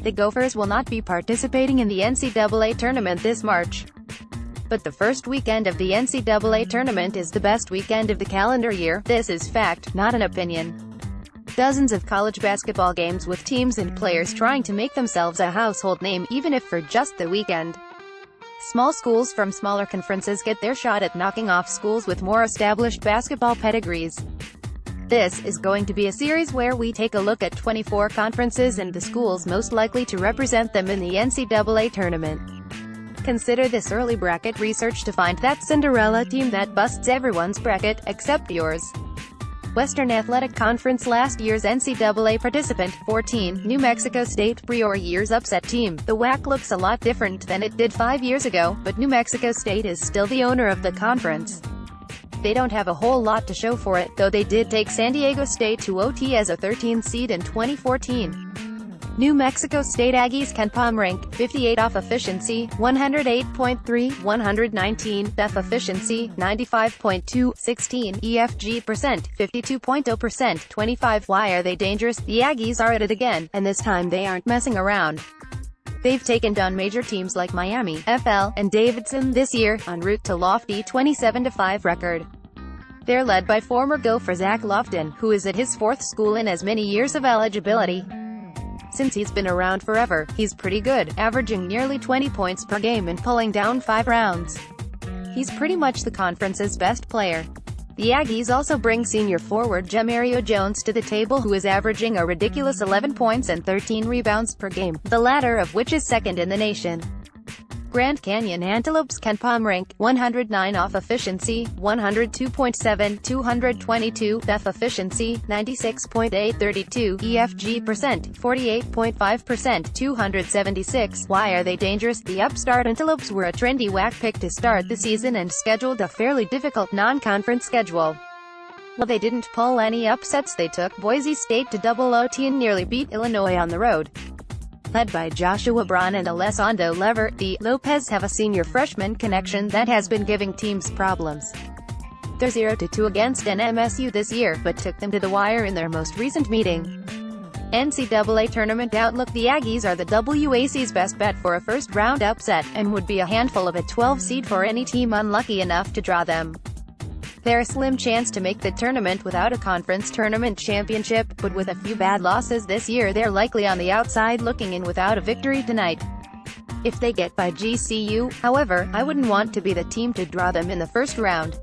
the Gophers will not be participating in the NCAA tournament this March. But the first weekend of the NCAA tournament is the best weekend of the calendar year. This is fact, not an opinion. Dozens of college basketball games with teams and players trying to make themselves a household name, even if for just the weekend. Small schools from smaller conferences get their shot at knocking off schools with more established basketball pedigrees. This is going to be a series where we take a look at 24 conferences and the schools most likely to represent them in the NCAA tournament. Consider this early bracket research to find that Cinderella team that busts everyone's bracket, except yours. Western Athletic Conference last year's NCAA participant, 14, New Mexico State, prior year's upset team. The WAC looks a lot different than it did 5 years ago, but New Mexico State is still the owner of the conference. They don't have a whole lot to show for it, though they did take San Diego State to OT as a 13th seed in 2014. New Mexico State Aggies KenPom rank, 58 off efficiency, 108.3, 119 def efficiency, 95.2, 16 EFG percent, 52.0%, 25. Why are they dangerous? The Aggies are at it again, and this time they aren't messing around. They've taken down major teams like Miami, FL, and Davidson this year, en route to lofty 27-5 record. They're led by former Gopher Zach Lofton, who is at his fourth school in as many years of eligibility. Since he's been around forever, he's pretty good, averaging nearly 20 points per game and pulling down 5 rounds. He's pretty much the conference's best player. The Aggies also bring senior forward Jamario Jones to the table, who is averaging a ridiculous 11 points and 13 rebounds per game, the latter of which is second in the nation. Grand Canyon Antelopes KenPom rank, 109 off efficiency, 102.7, 222 def efficiency, 96.8, 32 EFG percent, 48.5%, 276. Why are they dangerous? The upstart Antelopes were a trendy WAC pick to start the season and scheduled a fairly difficult non-conference schedule. While they didn't pull any upsets, they took Boise State to double OT and nearly beat Illinois on the road. Led by Joshua Braun and Alessandro Lever, the Lopez have a senior freshman connection that has been giving teams problems. They're 0-2 against NMSU this year, but took them to the wire in their most recent meeting. NCAA Tournament Outlook. The Aggies are the WAC's best bet for a first-round upset, and would be a handful of a 12 seed for any team unlucky enough to draw them. They're a slim chance to make the tournament without a conference tournament championship, but with a few bad losses this year they're likely on the outside looking in without a victory tonight. If they get by GCU, however, I wouldn't want to be the team to draw them in the first round.